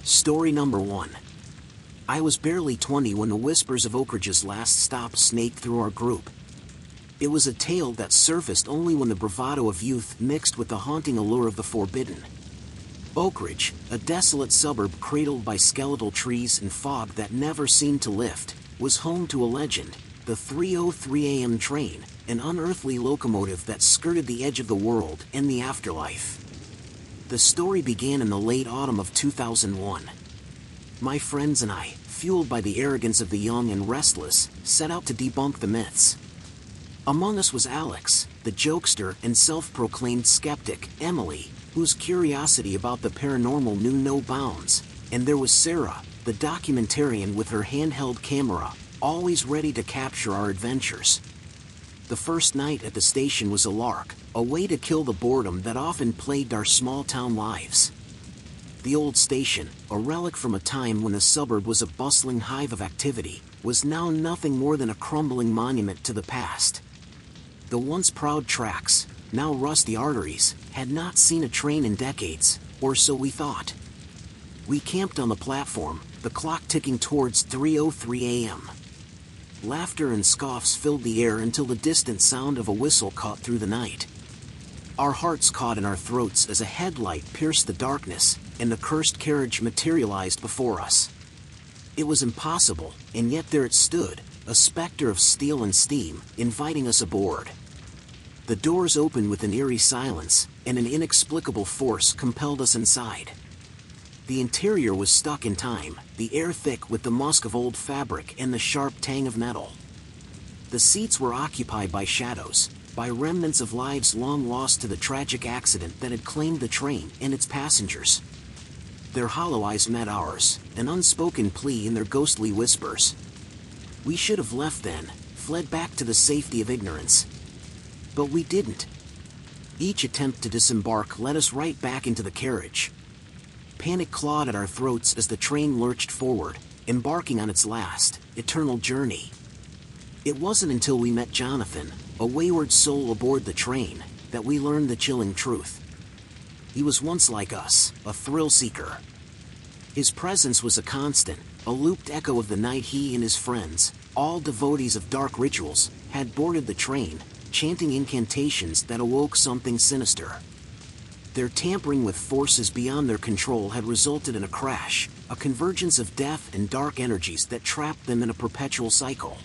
Story number 1. I was barely 20 when the whispers of Oakridge's last stop snaked through our group. It was a tale that surfaced only when the bravado of youth mixed with the haunting allure of the forbidden. Oakridge, a desolate suburb cradled by skeletal trees and fog that never seemed to lift, was home to a legend, the 3:03 a.m. train, an unearthly locomotive that skirted the edge of the world and the afterlife. The story began in the late autumn of 2001. My friends and I, fueled by the arrogance of the young and restless, set out to debunk the myths. Among us was Alex, the jokester and self-proclaimed skeptic, Emily, whose curiosity about the paranormal knew no bounds, and there was Sarah, the documentarian with her handheld camera, always ready to capture our adventures. The first night at the station was a lark, a way to kill the boredom that often plagued our small-town lives. The old station, a relic from a time when the suburb was a bustling hive of activity, was now nothing more than a crumbling monument to the past. The once proud tracks, now rusty arteries, had not seen a train in decades, or so we thought. We camped on the platform, the clock ticking towards 3:03 a.m. Laughter and scoffs filled the air until the distant sound of a whistle caught through the night. Our hearts caught in our throats as a headlight pierced the darkness, and the cursed carriage materialized before us. It was impossible, and yet there it stood, a specter of steel and steam, inviting us aboard. The doors opened with an eerie silence, and an inexplicable force compelled us inside. The interior was stuck in time, the air thick with the musk of old fabric and the sharp tang of metal. The seats were occupied by shadows, by remnants of lives long lost to the tragic accident that had claimed the train and its passengers. Their hollow eyes met ours, an unspoken plea in their ghostly whispers. We should have left then, fled back to the safety of ignorance. But we didn't. Each attempt to disembark led us right back into the carriage. Panic clawed at our throats as the train lurched forward, embarking on its last, eternal journey. It wasn't until we met Jonathan, a wayward soul aboard the train, that we learned the chilling truth. He was once like us, a thrill-seeker. His presence was a constant, a looped echo of the night he and his friends, all devotees of dark rituals, had boarded the train, chanting incantations that awoke something sinister. Their tampering with forces beyond their control had resulted in a crash, a convergence of death and dark energies that trapped them in a perpetual cycle.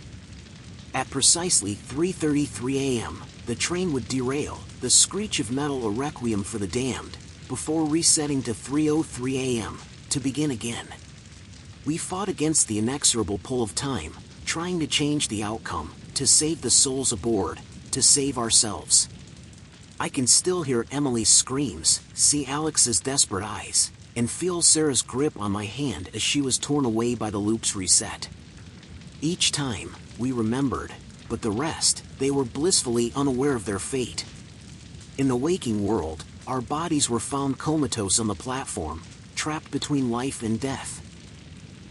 At precisely 3:33 a.m., the train would derail, the screech of metal a requiem for the damned, before resetting to 3:03 a.m., to begin again. We fought against the inexorable pull of time, trying to change the outcome, to save the souls aboard, to save ourselves. I can still hear Emily's screams, see Alex's desperate eyes, and feel Sarah's grip on my hand as she was torn away by the loop's reset. Each time, we remembered, but the rest, they were blissfully unaware of their fate. In the waking world, our bodies were found comatose on the platform, trapped between life and death.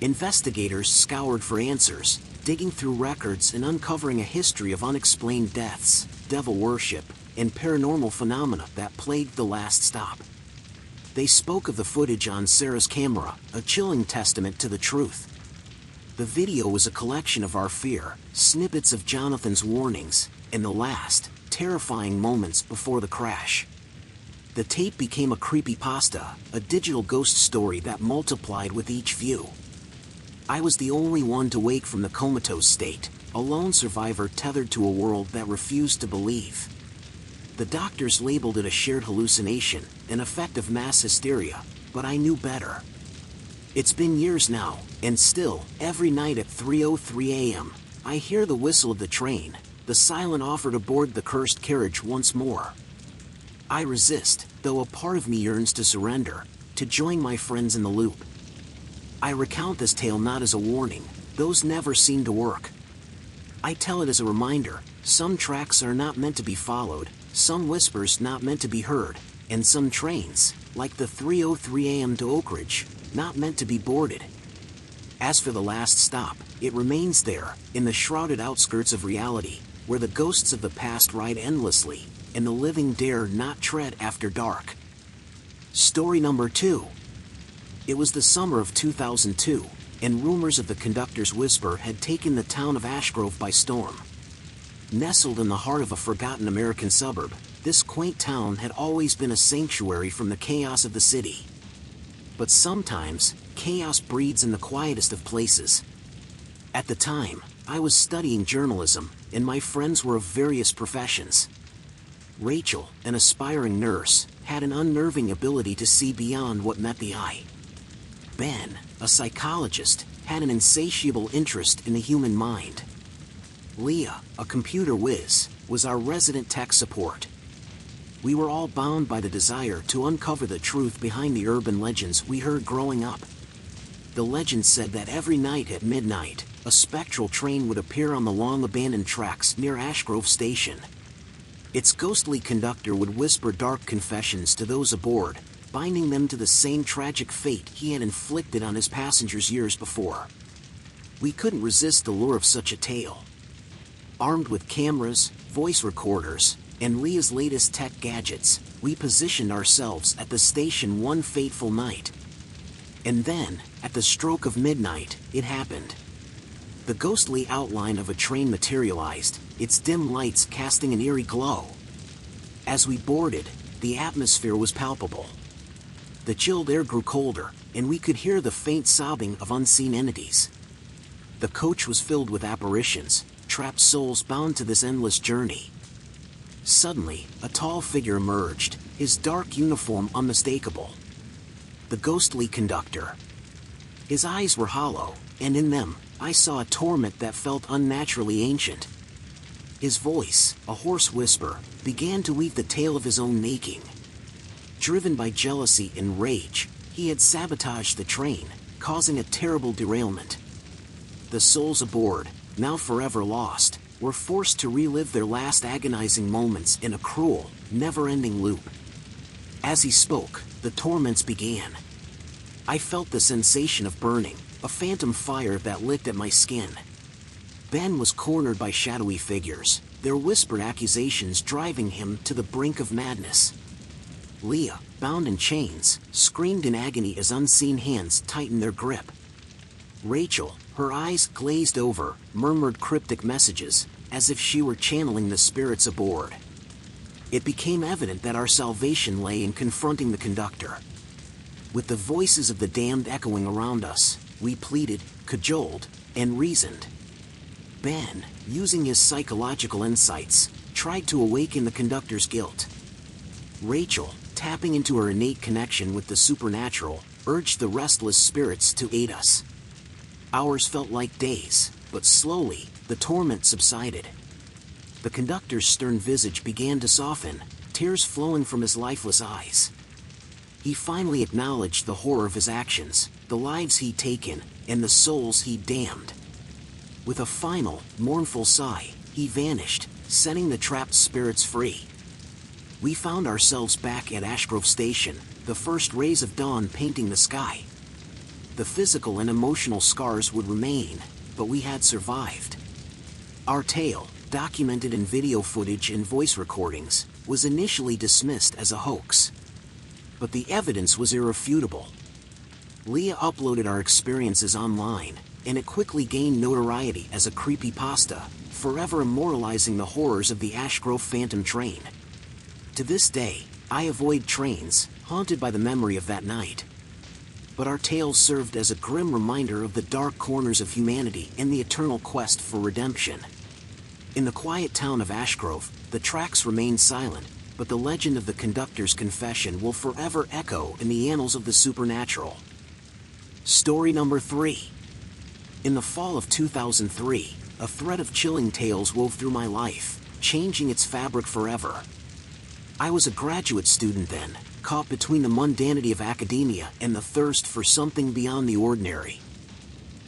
Investigators scoured for answers, digging through records and uncovering a history of unexplained deaths, devil worship, and paranormal phenomena that plagued the last stop. They spoke of the footage on Sarah's camera, a chilling testament to the truth. The video was a collection of our fear, snippets of Jonathan's warnings, and the last, terrifying moments before the crash. The tape became a creepypasta, a digital ghost story that multiplied with each view. I was the only one to wake from the comatose state, a lone survivor tethered to a world that refused to believe. The doctors labeled it a shared hallucination, an effect of mass hysteria, but I knew better. It's been years now, and still, every night at 3:03 a.m., I hear the whistle of the train, the silent offer to board the cursed carriage once more. I resist, though a part of me yearns to surrender, to join my friends in the loop. I recount this tale not as a warning, those never seem to work. I tell it as a reminder, some tracks are not meant to be followed, some whispers not meant to be heard, and some trains, like the 3:03 a.m. to Oakridge, not meant to be boarded. As for the last stop, it remains there, in the shrouded outskirts of reality, where the ghosts of the past ride endlessly, and the living dare not tread after dark. Story number 2. It was the summer of 2002, and rumors of the conductor's whisper had taken the town of Ashgrove by storm. Nestled in the heart of a forgotten American suburb, this quaint town had always been a sanctuary from the chaos of the city. But sometimes, chaos breeds in the quietest of places. At the time, I was studying journalism, and my friends were of various professions. Rachel, an aspiring nurse, had an unnerving ability to see beyond what met the eye. Ben, a psychologist, had an insatiable interest in the human mind. Leah, a computer whiz, was our resident tech support. We were all bound by the desire to uncover the truth behind the urban legends we heard growing up. The legend said that every night at midnight, a spectral train would appear on the long-abandoned tracks near Ashgrove Station. Its ghostly conductor would whisper dark confessions to those aboard, binding them to the same tragic fate he had inflicted on his passengers years before. We couldn't resist the lure of such a tale. Armed with cameras, voice recorders, and Leah's latest tech gadgets, we positioned ourselves at the station one fateful night. And then, at the stroke of midnight, it happened. The ghostly outline of a train materialized, its dim lights casting an eerie glow. As we boarded, the atmosphere was palpable. The chilled air grew colder, and we could hear the faint sobbing of unseen entities. The coach was filled with apparitions, trapped souls bound to this endless journey. Suddenly, a tall figure emerged, his dark uniform unmistakable. The ghostly conductor. His eyes were hollow, and in them, I saw a torment that felt unnaturally ancient. His voice, a hoarse whisper, began to weave the tale of his own making. Driven by jealousy and rage, he had sabotaged the train, causing a terrible derailment. The souls aboard, now forever lost, were forced to relive their last agonizing moments in a cruel, never-ending loop. As he spoke, the torments began. I felt the sensation of burning, a phantom fire that licked at my skin. Ben was cornered by shadowy figures, their whispered accusations driving him to the brink of madness. Leah, bound in chains, screamed in agony as unseen hands tightened their grip. Rachel, her eyes glazed over, murmured cryptic messages, as if she were channeling the spirits aboard. It became evident that our salvation lay in confronting the conductor. With the voices of the damned echoing around us, we pleaded, cajoled, and reasoned. Ben, using his psychological insights, tried to awaken the conductor's guilt. Rachel, tapping into her innate connection with the supernatural, urged the restless spirits to aid us. Hours felt like days, but slowly, the torment subsided. The conductor's stern visage began to soften, tears flowing from his lifeless eyes. He finally acknowledged the horror of his actions, the lives he'd taken, and the souls he'd damned. With a final, mournful sigh, he vanished, setting the trapped spirits free. We found ourselves back at Ashgrove Station, the first rays of dawn painting the sky. The physical and emotional scars would remain, but we had survived. Our tale, documented in video footage and voice recordings, was initially dismissed as a hoax. But the evidence was irrefutable. Leah uploaded our experiences online, and it quickly gained notoriety as a creepypasta, forever immortalizing the horrors of the Ashgrove Phantom Train. To this day, I avoid trains, haunted by the memory of that night. But our tales served as a grim reminder of the dark corners of humanity and the eternal quest for redemption. In the quiet town of Ashgrove, the tracks remain silent, but the legend of the conductor's confession will forever echo in the annals of the supernatural. Story number 3. In the fall of 2003, a thread of chilling tales wove through my life, changing its fabric forever. I was a graduate student then, caught between the mundanity of academia and the thirst for something beyond the ordinary.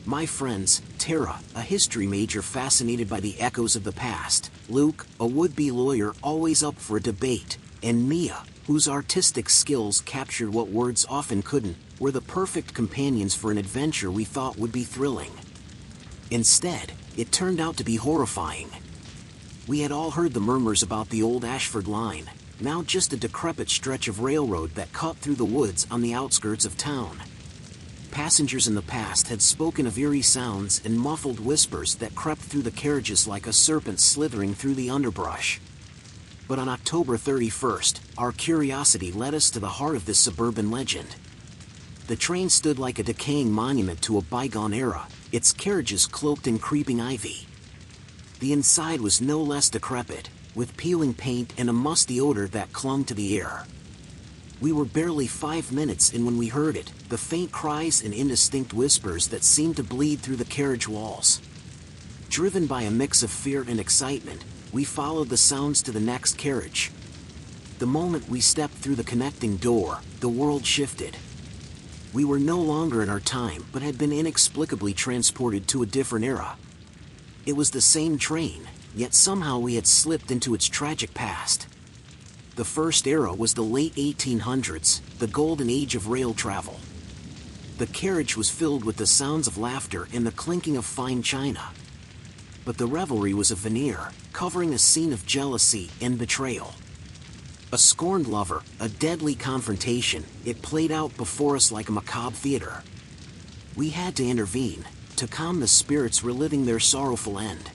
My friends, Tara, a history major fascinated by the echoes of the past, Luke, a would-be lawyer always up for a debate, and Mia, whose artistic skills captured what words often couldn't, were the perfect companions for an adventure we thought would be thrilling. Instead, it turned out to be horrifying. We had all heard the murmurs about the old Ashford line, now just a decrepit stretch of railroad that cut through the woods on the outskirts of town. Passengers in the past had spoken of eerie sounds and muffled whispers that crept through the carriages like a serpent slithering through the underbrush. But on October 31st, our curiosity led us to the heart of this suburban legend. The train stood like a decaying monument to a bygone era, its carriages cloaked in creeping ivy. The inside was no less decrepit, with peeling paint and a musty odor that clung to the air. We were barely 5 minutes in when we heard it, the faint cries and indistinct whispers that seemed to bleed through the carriage walls. Driven by a mix of fear and excitement, we followed the sounds to the next carriage. The moment we stepped through the connecting door, the world shifted. We were no longer in our time but had been inexplicably transported to a different era. It was the same train, yet somehow we had slipped into its tragic past. The first era was the late 1800s, the golden age of rail travel. The carriage was filled with the sounds of laughter and the clinking of fine china. But the revelry was a veneer, covering a scene of jealousy and betrayal. A scorned lover, a deadly confrontation, it played out before us like a macabre theater. We had to intervene, to calm the spirits reliving their sorrowful end.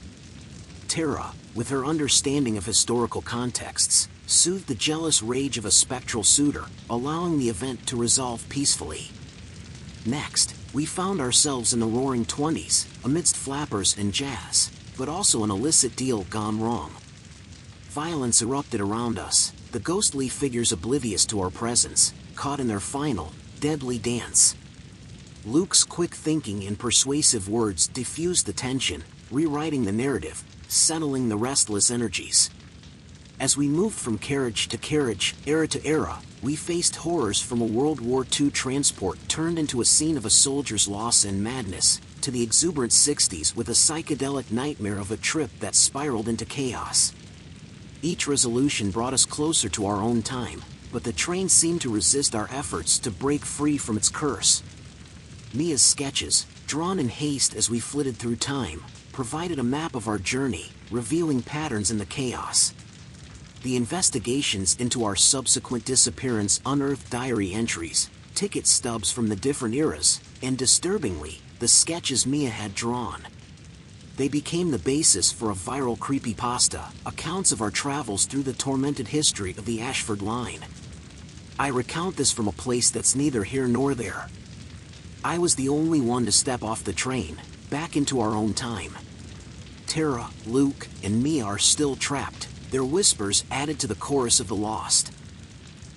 Tara, with her understanding of historical contexts, soothed the jealous rage of a spectral suitor, allowing the event to resolve peacefully. Next, we found ourselves in the roaring 20s, amidst flappers and jazz, but also an illicit deal gone wrong. Violence erupted around us, the ghostly figures oblivious to our presence, caught in their final, deadly dance. Luke's quick thinking and persuasive words diffused the tension, rewriting the narrative, settling the restless energies. As we moved from carriage to carriage, era to era, we faced horrors from a World War II transport turned into a scene of a soldier's loss and madness, to the exuberant 60s with a psychedelic nightmare of a trip that spiraled into chaos. Each resolution brought us closer to our own time, but the train seemed to resist our efforts to break free from its curse. Mia's sketches, drawn in haste as we flitted through time, provided a map of our journey, revealing patterns in the chaos. The investigations into our subsequent disappearance unearthed diary entries, ticket stubs from the different eras, and disturbingly, the sketches Mia had drawn. They became the basis for a viral creepypasta, accounts of our travels through the tormented history of the Ashford Line. I recount this from a place that's neither here nor there. I was the only one to step off the train, back into our own time. Tara, Luke, and Mia are still trapped, their whispers added to the chorus of the lost.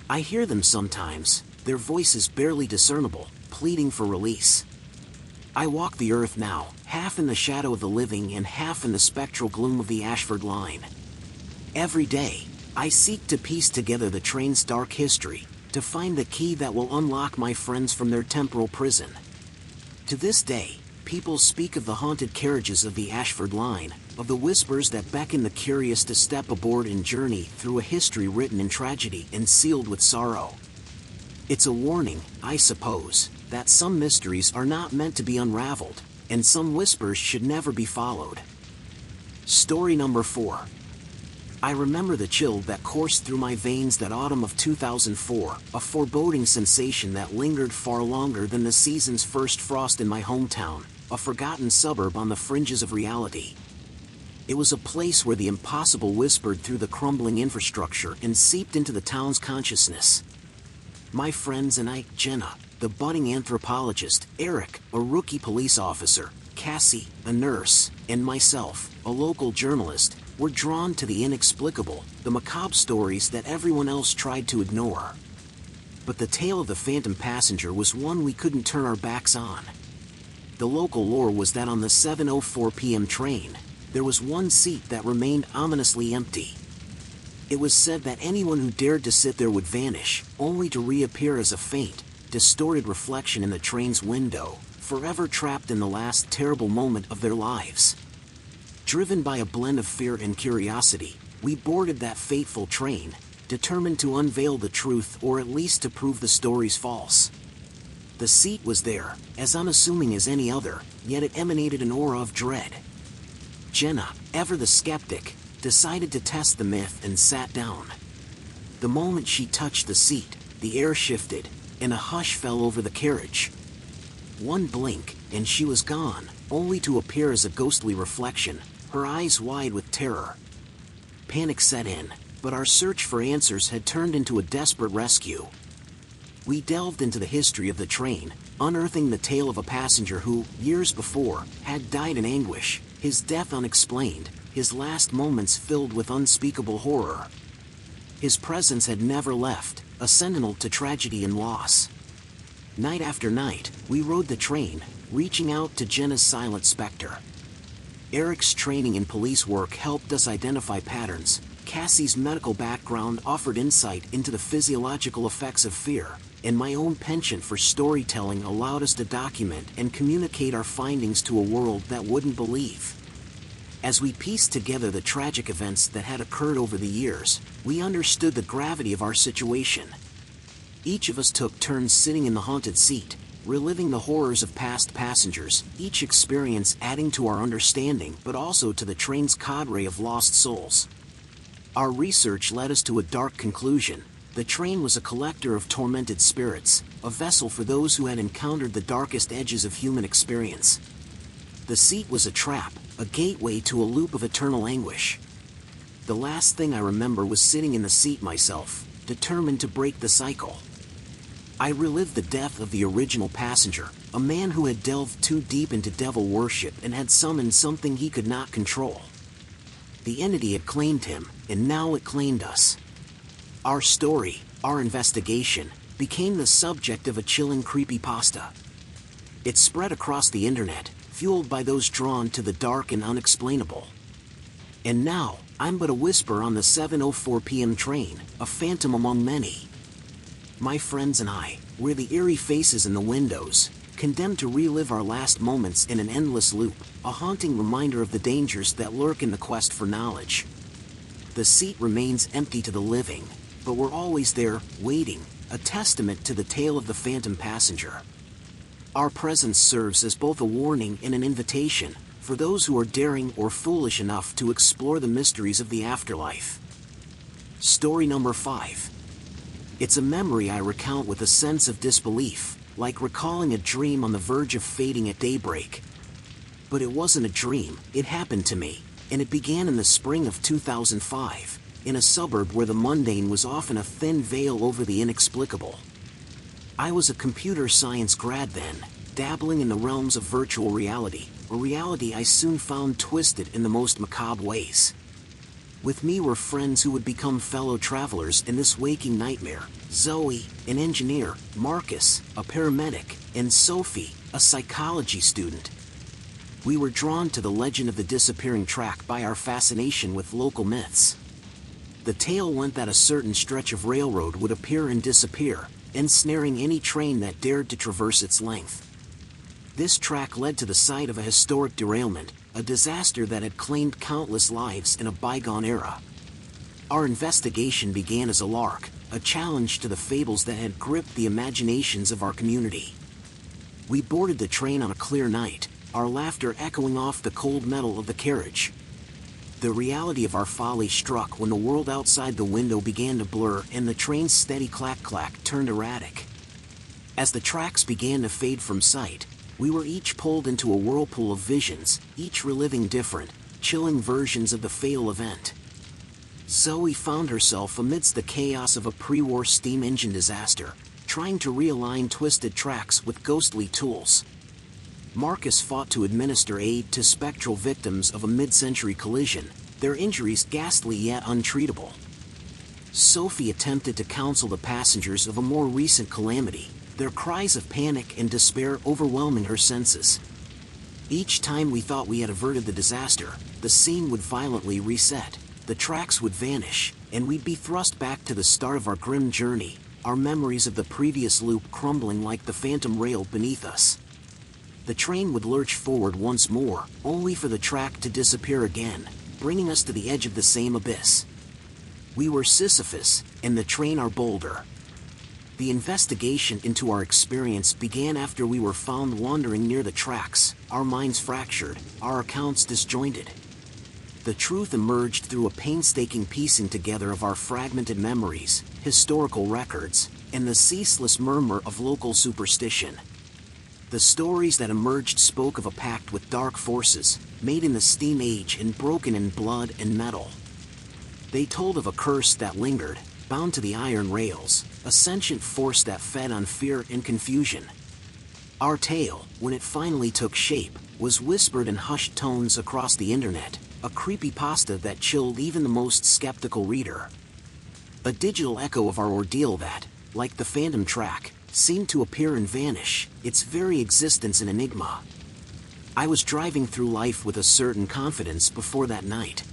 I hear them sometimes, their voices barely discernible, pleading for release. I walk the earth now, half in the shadow of the living and half in the spectral gloom of the Ashford Line. Every day, I seek to piece together the train's dark history, to find the key that will unlock my friends from their temporal prison. To this day, people speak of the haunted carriages of the Ashford Line, of the whispers that beckon the curious to step aboard and journey through a history written in tragedy and sealed with sorrow. It's a warning, I suppose, that some mysteries are not meant to be unraveled, and some whispers should never be followed. Story number 4. I remember the chill that coursed through my veins that autumn of 2004, a foreboding sensation that lingered far longer than the season's first frost in my hometown, a forgotten suburb on the fringes of reality. It was a place where the impossible whispered through the crumbling infrastructure and seeped into the town's consciousness. My friends and I, Jenna, the budding anthropologist, Eric, a rookie police officer, Cassie, a nurse, and myself, a local journalist, were drawn to the inexplicable, the macabre stories that everyone else tried to ignore. But the tale of the phantom passenger was one we couldn't turn our backs on. The local lore was that on the 7:04 p.m. train, there was one seat that remained ominously empty. It was said that anyone who dared to sit there would vanish, only to reappear as a faint, distorted reflection in the train's window, forever trapped in the last terrible moment of their lives. Driven by a blend of fear and curiosity, we boarded that fateful train, determined to unveil the truth or at least to prove the stories false. The seat was there, as unassuming as any other, yet it emanated an aura of dread. Jenna, ever the skeptic, decided to test the myth and sat down. The moment she touched the seat, the air shifted, and a hush fell over the carriage. One blink, and she was gone, only to appear as a ghostly reflection, her eyes wide with terror. Panic set in, but our search for answers had turned into a desperate rescue. We delved into the history of the train, unearthing the tale of a passenger who, years before, had died in anguish, his death unexplained, his last moments filled with unspeakable horror. His presence had never left, a sentinel to tragedy and loss. Night after night, we rode the train, reaching out to Jenna's silent specter. Eric's training in police work helped us identify patterns. Cassie's medical background offered insight into the physiological effects of fear, and my own penchant for storytelling allowed us to document and communicate our findings to a world that wouldn't believe. As we pieced together the tragic events that had occurred over the years, we understood the gravity of our situation. Each of us took turns sitting in the haunted seat, reliving the horrors of past passengers, each experience adding to our understanding but also to the train's cadre of lost souls. Our research led us to a dark conclusion. The train was a collector of tormented spirits, a vessel for those who had encountered the darkest edges of human experience. The seat was a trap, a gateway to a loop of eternal anguish. The last thing I remember was sitting in the seat myself, determined to break the cycle. I relived the death of the original passenger, a man who had delved too deep into devil worship and had summoned something he could not control. The entity had claimed him, and now it claimed us. Our story, our investigation, became the subject of a chilling creepypasta. It spread across the internet, fueled by those drawn to the dark and unexplainable. And now, I'm but a whisper on the 7:04 p.m. train, a phantom among many. My friends and I, we're the eerie faces in the windows, condemned to relive our last moments in an endless loop, a haunting reminder of the dangers that lurk in the quest for knowledge. The seat remains empty to the living, but we're always there, waiting, a testament to the tale of the phantom passenger. Our presence serves as both a warning and an invitation, for those who are daring or foolish enough to explore the mysteries of the afterlife. Story number 5. It's a memory I recount with a sense of disbelief, like recalling a dream on the verge of fading at daybreak. But it wasn't a dream, it happened to me, and it began in the spring of 2005, in a suburb where the mundane was often a thin veil over the inexplicable. I was a computer science grad then, dabbling in the realms of virtual reality, a reality I soon found twisted in the most macabre ways. With me were friends who would become fellow travelers in this waking nightmare: Zoe, an engineer, Marcus, a paramedic, and Sophie, a psychology student. We were drawn to the legend of the disappearing track by our fascination with local myths. The tale went that a certain stretch of railroad would appear and disappear, ensnaring any train that dared to traverse its length. This track led to the site of a historic derailment, a disaster that had claimed countless lives in a bygone era. Our investigation began as a lark, a challenge to the fables that had gripped the imaginations of our community. We boarded the train on a clear night, our laughter echoing off the cold metal of the carriage. The reality of our folly struck when the world outside the window began to blur and the train's steady clack-clack turned erratic. As the tracks began to fade from sight, we were each pulled into a whirlpool of visions, each reliving different, chilling versions of the fatal event. Zoe found herself amidst the chaos of a pre-war steam engine disaster, trying to realign twisted tracks with ghostly tools. Marcus fought to administer aid to spectral victims of a mid-century collision, their injuries ghastly yet untreatable. Sophie attempted to counsel the passengers of a more recent calamity, their cries of panic and despair overwhelming her senses. Each time we thought we had averted the disaster, the scene would violently reset, the tracks would vanish, and we'd be thrust back to the start of our grim journey, our memories of the previous loop crumbling like the phantom rail beneath us. The train would lurch forward once more, only for the track to disappear again, bringing us to the edge of the same abyss. We were Sisyphus, and the train our boulder. The investigation into our experience began after we were found wandering near the tracks, our minds fractured, our accounts disjointed. The truth emerged through a painstaking piecing together of our fragmented memories, historical records, and the ceaseless murmur of local superstition. The stories that emerged spoke of a pact with dark forces, made in the Steam Age and broken in blood and metal. They told of a curse that lingered, bound to the iron rails, a sentient force that fed on fear and confusion. Our tale, when it finally took shape, was whispered in hushed tones across the internet, a creepypasta that chilled even the most skeptical reader. A digital echo of our ordeal that, like the Phantom track, seemed to appear and vanish, its very existence an enigma. I was driving through life with a certain confidence before that night.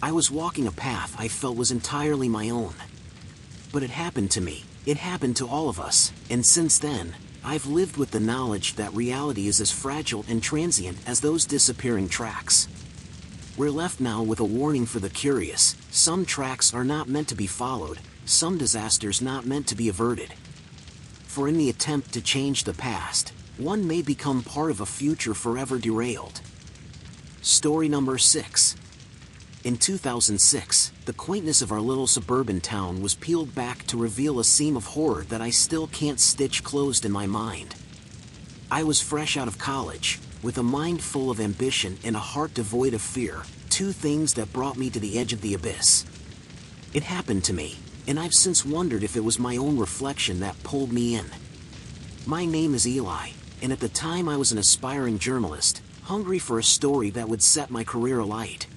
I was walking a path I felt was entirely my own. But it happened to me, it happened to all of us, and since then, I've lived with the knowledge that reality is as fragile and transient as those disappearing tracks. We're left now with a warning for the curious: some tracks are not meant to be followed, some disasters not meant to be averted. For in the attempt to change the past, one may become part of a future forever derailed. Story number 6. In 2006, the quaintness of our little suburban town was peeled back to reveal a seam of horror that I still can't stitch closed in my mind. I was fresh out of college, with a mind full of ambition and a heart devoid of fear, two things that brought me to the edge of the abyss. It happened to me, and I've since wondered if it was my own reflection that pulled me in. My name is Eli, and at the time I was an aspiring journalist, hungry for a story that would set my career alight.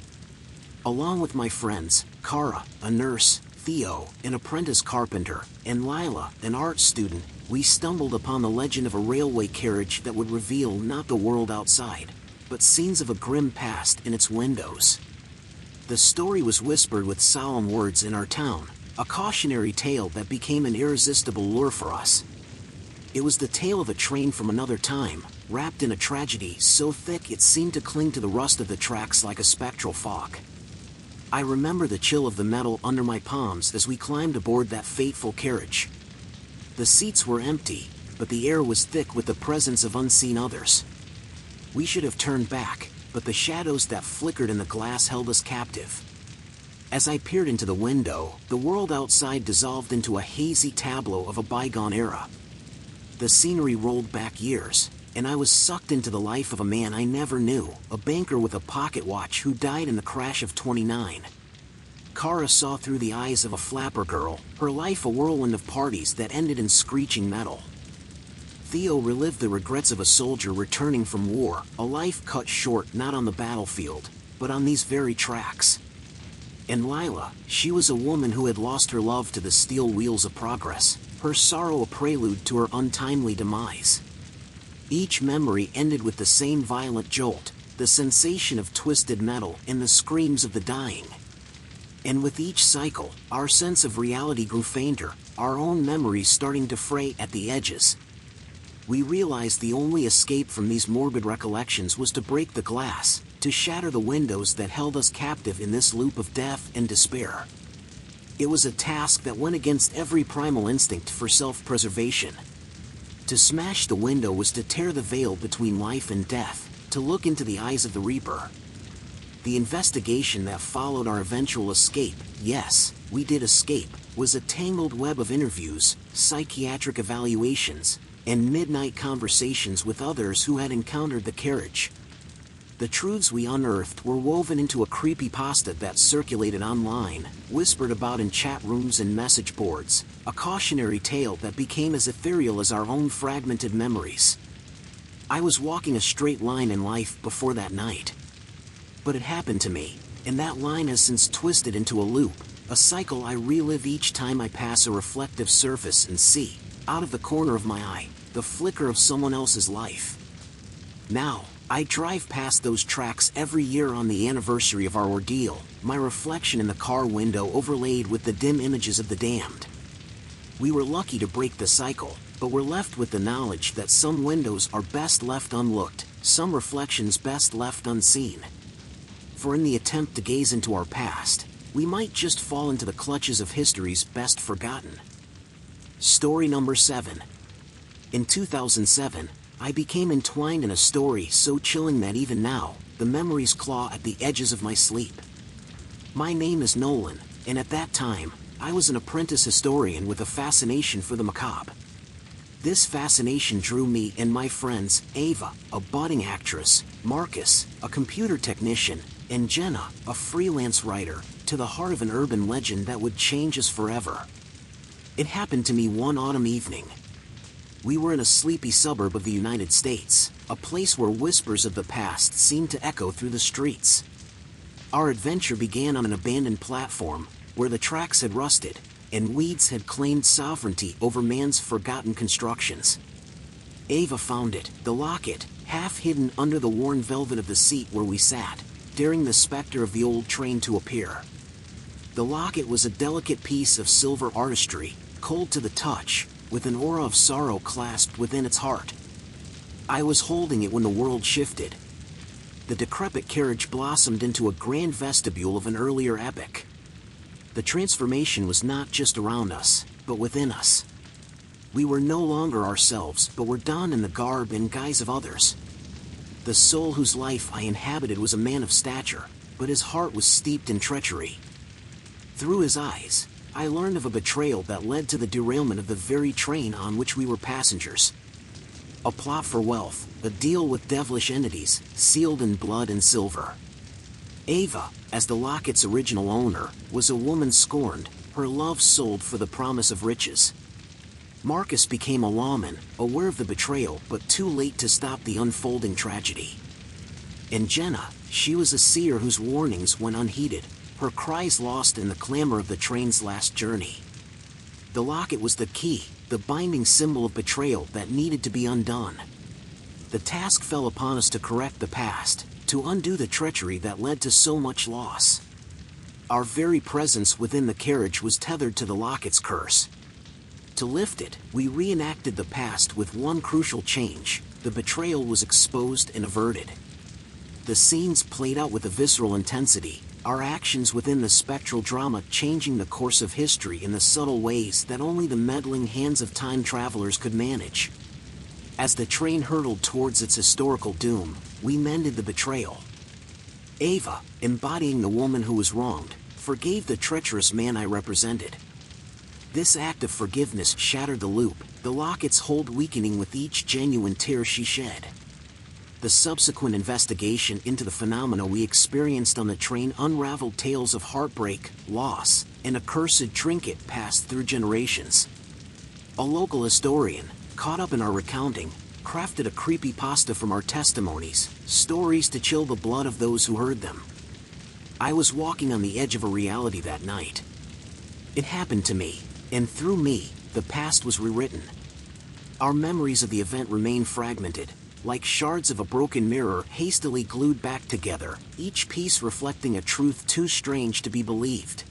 Along with my friends, Kara, a nurse, Theo, an apprentice carpenter, and Lila, an art student, we stumbled upon the legend of a railway carriage that would reveal not the world outside, but scenes of a grim past in its windows. The story was whispered with solemn words in our town, a cautionary tale that became an irresistible lure for us. It was the tale of a train from another time, wrapped in a tragedy so thick it seemed to cling to the rust of the tracks like a spectral fog. I remember the chill of the metal under my palms as we climbed aboard that fateful carriage. The seats were empty, but the air was thick with the presence of unseen others. We should have turned back, but the shadows that flickered in the glass held us captive. As I peered into the window, the world outside dissolved into a hazy tableau of a bygone era. The scenery rolled back years, and I was sucked into the life of a man I never knew, a banker with a pocket watch who died in the crash of '29. Kara saw through the eyes of a flapper girl, her life a whirlwind of parties that ended in screeching metal. Theo relived the regrets of a soldier returning from war, a life cut short not on the battlefield, but on these very tracks. And Lila, she was a woman who had lost her love to the steel wheels of progress, her sorrow a prelude to her untimely demise. Each memory ended with the same violent jolt, the sensation of twisted metal and the screams of the dying. And with each cycle, our sense of reality grew fainter, our own memories starting to fray at the edges. We realized the only escape from these morbid recollections was to break the glass, to shatter the windows that held us captive in this loop of death and despair. It was a task that went against every primal instinct for self-preservation. To smash the window was to tear the veil between life and death, to look into the eyes of the Reaper. The investigation that followed our eventual escape, yes, we did escape, was a tangled web of interviews, psychiatric evaluations, and midnight conversations with others who had encountered the carriage. The truths we unearthed were woven into a creepypasta that circulated online, whispered about in chat rooms and message boards, a cautionary tale that became as ethereal as our own fragmented memories. I was walking a straight line in life before that night. But it happened to me, and that line has since twisted into a loop, a cycle I relive each time I pass a reflective surface and see, out of the corner of my eye, the flicker of someone else's life. Now, I drive past those tracks every year on the anniversary of our ordeal, my reflection in the car window overlaid with the dim images of the damned. We were lucky to break the cycle, but we're left with the knowledge that some windows are best left unlooked, some reflections best left unseen. For in the attempt to gaze into our past, we might just fall into the clutches of history's best forgotten. Story number 7. In 2007, I became entwined in a story so chilling that even now, the memories claw at the edges of my sleep. My name is Nolan, and at that time, I was an apprentice historian with a fascination for the macabre. This fascination drew me and my friends, Ava, a budding actress, Marcus, a computer technician, and Jenna, a freelance writer, to the heart of an urban legend that would change us forever. It happened to me one autumn evening. We were in a sleepy suburb of the United States, a place where whispers of the past seemed to echo through the streets. Our adventure began on an abandoned platform, where the tracks had rusted, and weeds had claimed sovereignty over man's forgotten constructions. Ava found it, the locket, half hidden under the worn velvet of the seat where we sat, daring the specter of the old train to appear. The locket was a delicate piece of silver artistry, cold to the touch, with an aura of sorrow clasped within its heart. I was holding it when the world shifted. The decrepit carriage blossomed into a grand vestibule of an earlier epoch. The transformation was not just around us, but within us. We were no longer ourselves, but were donned in the garb and guise of others. The soul whose life I inhabited was a man of stature, but his heart was steeped in treachery. Through his eyes, I learned of a betrayal that led to the derailment of the very train on which we were passengers. A plot for wealth, a deal with devilish entities, sealed in blood and silver. Ava, as the locket's original owner, was a woman scorned, her love sold for the promise of riches. Marcus became a lawman, aware of the betrayal but too late to stop the unfolding tragedy. And Jenna, she was a seer whose warnings went unheeded, her cries lost in the clamor of the train's last journey. The locket was the key, the binding symbol of betrayal that needed to be undone. The task fell upon us to correct the past, to undo the treachery that led to so much loss. Our very presence within the carriage was tethered to the locket's curse. To lift it, we reenacted the past with one crucial change: the betrayal was exposed and averted. The scenes played out with a visceral intensity, our actions within the spectral drama changing the course of history in the subtle ways that only the meddling hands of time travelers could manage. As the train hurtled towards its historical doom, we mended the betrayal. Ava, embodying the woman who was wronged, forgave the treacherous man I represented. This act of forgiveness shattered the loop, the locket's hold weakening with each genuine tear she shed. The subsequent investigation into the phenomena we experienced on the train unraveled tales of heartbreak, loss, and a cursed trinket passed through generations. A local historian, caught up in our recounting, crafted a creepypasta from our testimonies, stories to chill the blood of those who heard them. I was walking on the edge of a reality that night. It happened to me, and through me, the past was rewritten. Our memories of the event remain fragmented, like shards of a broken mirror hastily glued back together, each piece reflecting a truth too strange to be believed.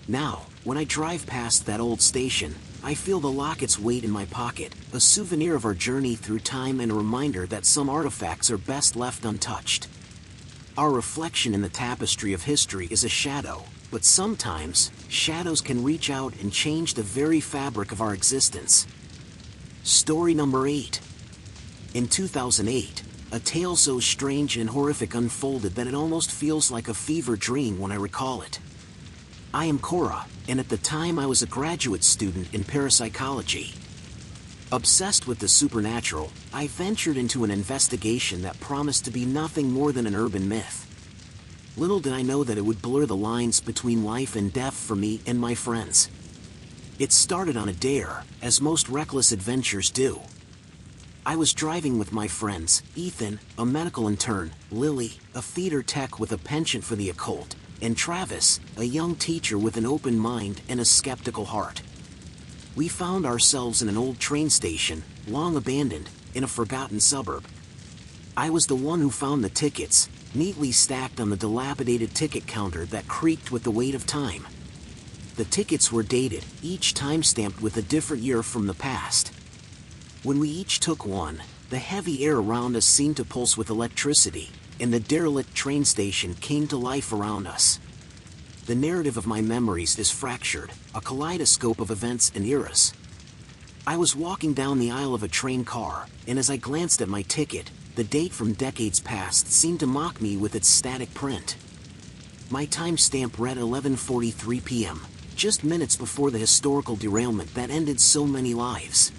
Now, when I drive past that old station, I feel the locket's weight in my pocket, a souvenir of our journey through time and a reminder that some artifacts are best left untouched. Our reflection in the tapestry of history is a shadow, but sometimes, shadows can reach out and change the very fabric of our existence. Story number 8. In 2008, a tale so strange and horrific unfolded that it almost feels like a fever dream when I recall it. I am Cora, and at the time I was a graduate student in parapsychology. Obsessed with the supernatural, I ventured into an investigation that promised to be nothing more than an urban myth. Little did I know that it would blur the lines between life and death for me and my friends. It started on a dare, as most reckless adventures do. I was driving with my friends, Ethan, a medical intern, Lily, a theater tech with a penchant for the occult, and Travis, a young teacher with an open mind and a skeptical heart. We found ourselves in an old train station, long abandoned, in a forgotten suburb. I was the one who found the tickets, neatly stacked on the dilapidated ticket counter that creaked with the weight of time. The tickets were dated, each time-stamped with a different year from the past. When we each took one, the heavy air around us seemed to pulse with electricity, and the derelict train station came to life around us. The narrative of my memories is fractured, a kaleidoscope of events and eras. I was walking down the aisle of a train car, and as I glanced at my ticket, the date from decades past seemed to mock me with its static print. My timestamp read 11:43 p.m., just minutes before the historical derailment that ended so many lives.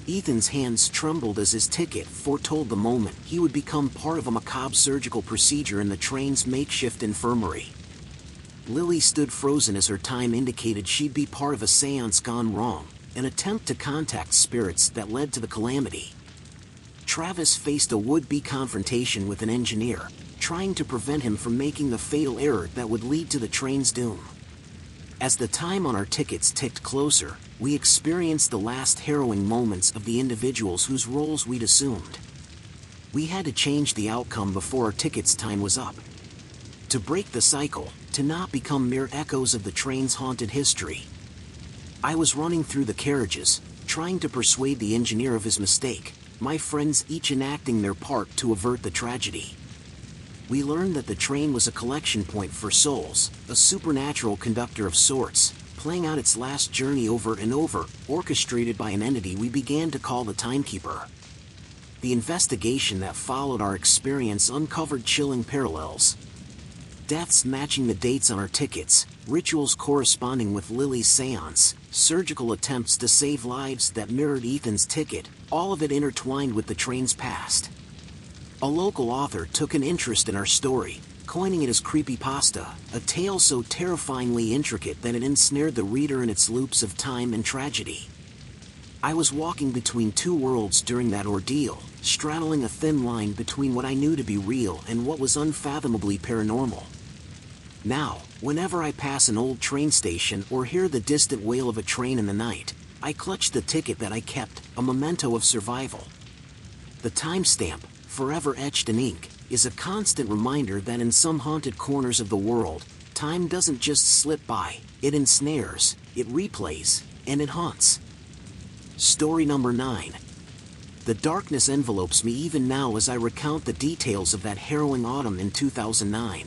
Ethan's hands trembled as his ticket foretold the moment he would become part of a macabre surgical procedure in the train's makeshift infirmary. Lily stood frozen as her time indicated she'd be part of a seance gone wrong, an attempt to contact spirits that led to the calamity. Travis faced a would-be confrontation with an engineer, trying to prevent him from making the fatal error that would lead to the train's doom. As the time on our tickets ticked closer, we experienced the last harrowing moments of the individuals whose roles we'd assumed. We had to change the outcome before our tickets' time was up. To break the cycle, to not become mere echoes of the train's haunted history. I was running through the carriages, trying to persuade the engineer of his mistake, my friends each enacting their part to avert the tragedy. We learned that the train was a collection point for souls, a supernatural conductor of sorts, playing out its last journey over and over, orchestrated by an entity we began to call the Timekeeper. The investigation that followed our experience uncovered chilling parallels. Deaths matching the dates on our tickets, rituals corresponding with Lily's seance, surgical attempts to save lives that mirrored Ethan's ticket, all of it intertwined with the train's past. A local author took an interest in our story, coining it as Creepypasta, a tale so terrifyingly intricate that it ensnared the reader in its loops of time and tragedy. I was walking between two worlds during that ordeal, straddling a thin line between what I knew to be real and what was unfathomably paranormal. Now, whenever I pass an old train station or hear the distant wail of a train in the night, I clutch the ticket that I kept, a memento of survival. The timestamp, forever etched in ink, is a constant reminder that in some haunted corners of the world, time doesn't just slip by, it ensnares, it replays, and it haunts. Story number 9. The darkness envelopes me even now as I recount the details of that harrowing autumn in 2009.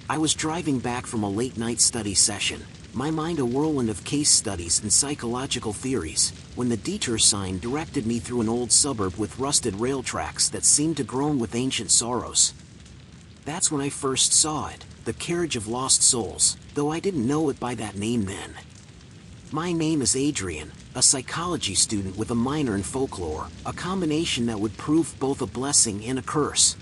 I was driving back from a late-night study session, my mind a whirlwind of case studies and psychological theories, when the detour sign directed me through an old suburb with rusted rail tracks that seemed to groan with ancient sorrows. That's when I first saw it, the Carriage of Lost Souls, though I didn't know it by that name then. My name is Adrian, a psychology student with a minor in folklore, a combination that would prove both a blessing and a curse.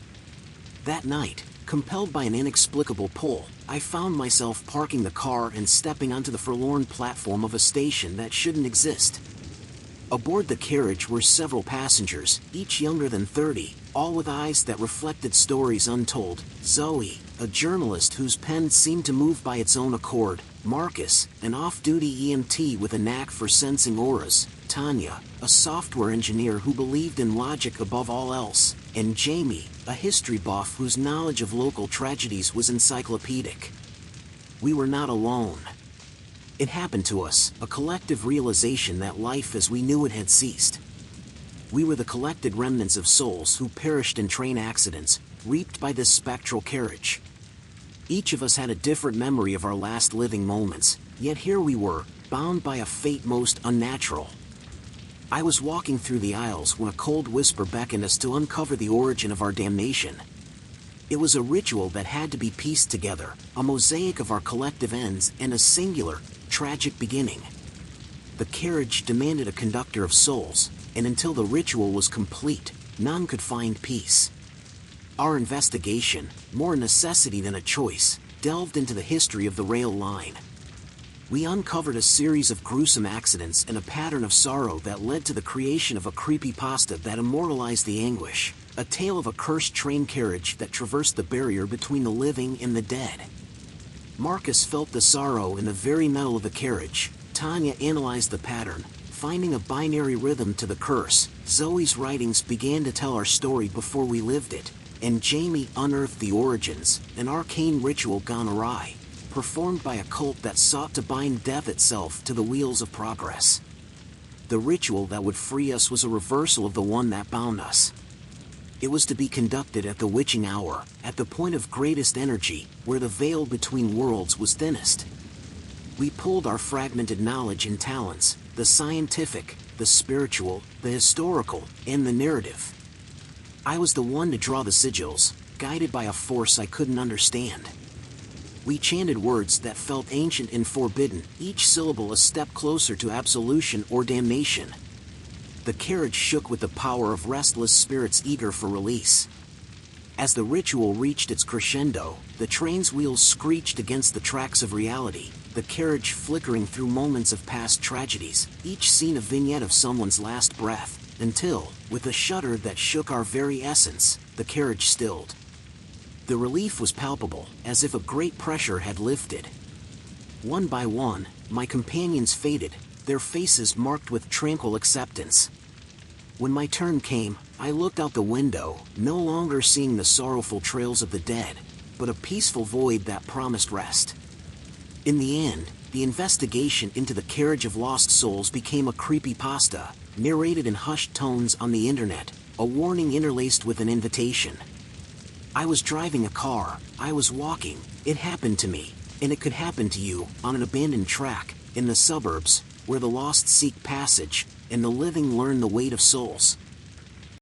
That night, compelled by an inexplicable pull, I found myself parking the car and stepping onto the forlorn platform of a station that shouldn't exist. Aboard the carriage were several passengers, each younger than 30, all with eyes that reflected stories untold. Zoe, a journalist whose pen seemed to move by its own accord. Marcus, an off-duty EMT with a knack for sensing auras. Tanya, a software engineer who believed in logic above all else. And Jamie, a history buff whose knowledge of local tragedies was encyclopedic. We were not alone. It happened to us, a collective realization that life as we knew it had ceased. We were the collected remnants of souls who perished in train accidents, reaped by this spectral carriage. Each of us had a different memory of our last living moments, yet here we were, bound by a fate most unnatural. I was walking through the aisles when a cold whisper beckoned us to uncover the origin of our damnation. It was a ritual that had to be pieced together, a mosaic of our collective ends and a singular, tragic beginning. The carriage demanded a conductor of souls, and until the ritual was complete, none could find peace. Our investigation, more necessity than a choice, delved into the history of the rail line. We uncovered a series of gruesome accidents and a pattern of sorrow that led to the creation of a creepypasta that immortalized the anguish, a tale of a cursed train carriage that traversed the barrier between the living and the dead. Marcus felt the sorrow in the very metal of the carriage. Tanya analyzed the pattern, finding a binary rhythm to the curse. Zoe's writings began to tell our story before we lived it, and Jamie unearthed the origins, an arcane ritual gone awry, performed by a cult that sought to bind death itself to the wheels of progress. The ritual that would free us was a reversal of the one that bound us. It was to be conducted at the witching hour, at the point of greatest energy, where the veil between worlds was thinnest. We pulled our fragmented knowledge and talents, the scientific, the spiritual, the historical, and the narrative. I was the one to draw the sigils, guided by a force I couldn't understand. We chanted words that felt ancient and forbidden, each syllable a step closer to absolution or damnation. The carriage shook with the power of restless spirits eager for release. As the ritual reached its crescendo, the train's wheels screeched against the tracks of reality, the carriage flickering through moments of past tragedies, each scene a vignette of someone's last breath, until, with a shudder that shook our very essence, the carriage stilled. The relief was palpable, as if a great pressure had lifted. One by one, my companions faded, their faces marked with tranquil acceptance. When my turn came, I looked out the window, no longer seeing the sorrowful trails of the dead, but a peaceful void that promised rest. In the end, the investigation into the Carriage of Lost Souls became a creepypasta, narrated in hushed tones on the internet, a warning interlaced with an invitation. I was driving a car, I was walking, it happened to me, and it could happen to you, on an abandoned track, in the suburbs, where the lost seek passage, and the living learn the weight of souls.